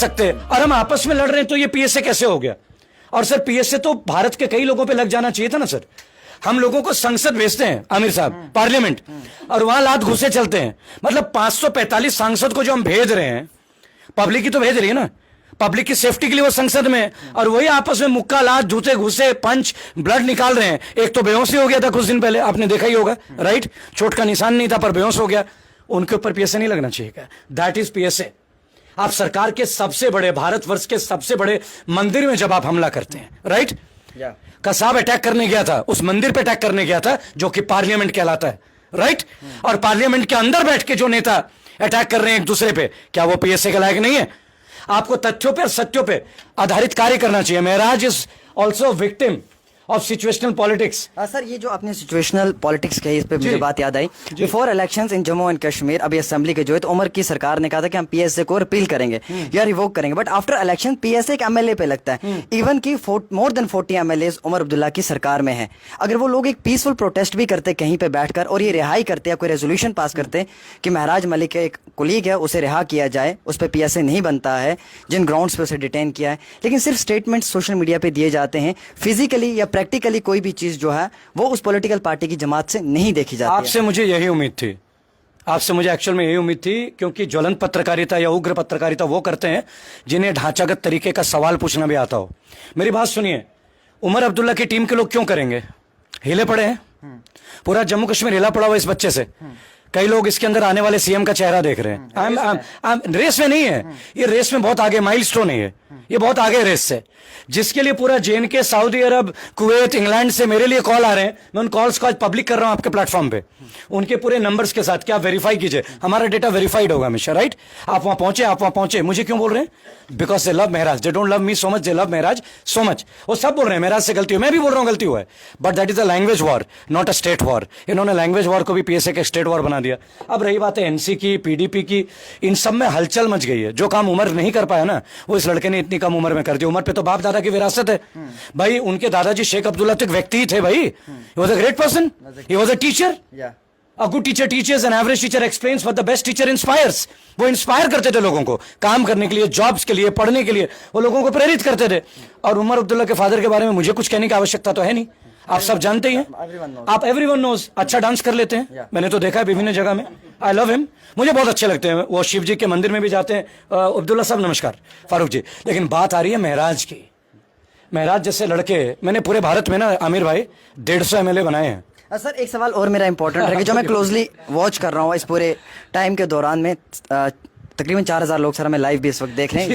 सकते और हम आपस में लड़ रहे हैं तो ये पीएसए कैसे हो गया? और सर पीएसए तो भारत के कई लोगों पे लग जाना चाहिए था ना सर। हम लोगों को संसद भेजते हैं आमिर साहब, पार्लियामेंट, और वहां लात घुसे चलते हैं। मतलब 545 सांसद को जो हम भेज रहे हैं, पब्लिक ही तो भेज रही है ना, पब्लिक की सेफ्टी के लिए वो संसद में, और वही आपस में मुक्का लात जूते घुसे पंच ब्लड निकाल रहे हैं। एक तो बेहोश ही हो गया था कुछ दिन पहले, आपने देखा ही होगा, राइट? चोट का निशान नहीं था पर बेहोश हो गया। उनके ऊपर पीएसए नहीं लगना चाहिए क्या? That is PSA. आप सरकार के सबसे बड़े, भारतवर्ष के सबसे बड़े मंदिर में जब आप हमला करते हैं, राइट? कसाब अटैक करने गया था, उस मंदिर पे अटैक करने गया था जो कि पार्लियामेंट कहलाता है, राइट? और पार्लियामेंट के अंदर बैठ के जो नेता अटैक कर रहे हैं एक दूसरे पे, क्या वो पीएसए के लायक नहीं है? आपको तथ्यों पे और सत्यों पे आधारित कार्य करना चाहिए। Maharaj is also victim of situational politics. Sir, ये जो आपने सिचुएशनल पॉलिटिक्स कही, इस पे मुझे बात याद आई। Before elections in Jammu and Kashmir, अभी असेंबली के जो है, तो उमर की सरकार ने कहा था कि हम पीएसए को रिपील करेंगे या रिवोक करेंगे, बट आफ्टर इलेक्शन पीएसए एक एमएलए पे लगता है। इवन की more than 40 MLA Omar Abdullah की सरकार में है। अगर वो लोग एक पीसफुल प्रोटेस्ट भी करते कहीं पे बैठकर और ये रिहाई करते या कोई रेजोल्यूशन पास करते कि महराज मलिक एक कुलीग है उसे रिहा किया जाए, उस पर पीएसए नहीं बनता है, जिन ग्राउंड्स पे उसे डिटेन किया है, लेकिन सिर्फ स्टेटमेंट सोशल मीडिया पे दिए जाते हैं, फिजिकली या प्रैक्टिकली कोई भी चीज जो है वो उस पॉलिटिकल पार्टी की जमात से नहीं देखी जाती। आपसे मुझे यही उम्मीद थी, आपसे मुझे एक्चुअल में यही उम्मीद थी, क्योंकि ज्वलंत पत्रकारिता या उग्र पत्रकारिता वो करते हैं जिन्हें ढांचागत तरीके का सवाल पूछना भी आता हो। मेरी बात सुनिए, उमर अब्दुल्ला की टीम के लोग क्यों करेंगे? हिले पड़े हैं, पूरा जम्मू कश्मीर हिला पड़ा हुआ इस बच्चे से। कई लोग इसके अंदर आने वाले सीएम का चेहरा देख रहे हैं। रेस में नहीं है ये, रेस में बहुत आगे, माइलस्टोन है ये बहुत आगे रेस से, जिसके लिए पूरा जेएनके, सऊदी अरब, कुवैत, इंग्लैंड से मेरे लिए कॉल आ रहे हैं। मैं उन कॉल्स को आज पब्लिक कर रहा हूं आपके प्लेटफॉर्म पे, उनके पूरे नंबर्स के साथ। क्या आप वेरीफाई कीजिए, हमारा डेटा वेरीफाइड होगा हमेशा, राइट? आप वहां पहुंचे। मुझे क्यों बोल रहे हैं? Because they love Maharaj, they don't love me so much, they love Maharaj so much. वो सब बोल रहे हैं महराज से गलती हुई, मैं भी बोल रहा हूं गलती हुआ है, but that is a language war, not a state war. इन्होंने लैंग्वेज वॉर को भी पीएसए के स्टेट वॉर बना दिया। अब रही बात है एनसी की, पीडीपी की, इन सब में हलचल मच गई है। जो काम उमर नहीं कर पाया ना, वो इस लड़के ने इतनी कम उम्र में कर दिया। उमर पे तो बाप दादा की विरासत है भाई। उनके दादाजी शेख अब्दुल्ला तो एक व्यक्ति ही थे भाई। He was a great person, he was a teacher. A good teacher teaches, an average teacher explains, but the best teacher inspires. वो इंस्पायर करते थे लोगों को काम करने के लिए, जॉब्स के लिए, पढ़ने के लिए, वो लोगों को प्रेरित करते थे। और उमर अब्दुल्ला के फादर के बारे में मुझे कुछ कहने की आवश्यकता तो है नहीं, आप सब जानते ही हैं। आप एवरीवन नोज, अच्छा डांस कर लेते हैं, मैंने तो देखा है विभिन्न जगह में। आई लव हिम, मुझे बहुत अच्छे लगते हैं। वो शिव जी के मंदिर में भी जाते हैं। अब्दुल्ला साहब नमस्कार, फारूक जी। लेकिन बात आ रही है महराज की। महराज जैसे लड़के मैंने पूरे भारत में ना आमिर भाई 150 एमएलए बनाए हैं। सर, एक सवाल और मेरा इंपॉर्टेंट है कि जो मैं क्लोजली वॉच कर रहा हूँ इस पूरे टाइम के दौरान में, तकरीबन 4000 लोग सर हमें लाइव भी इस वक्त देख रहे हैं।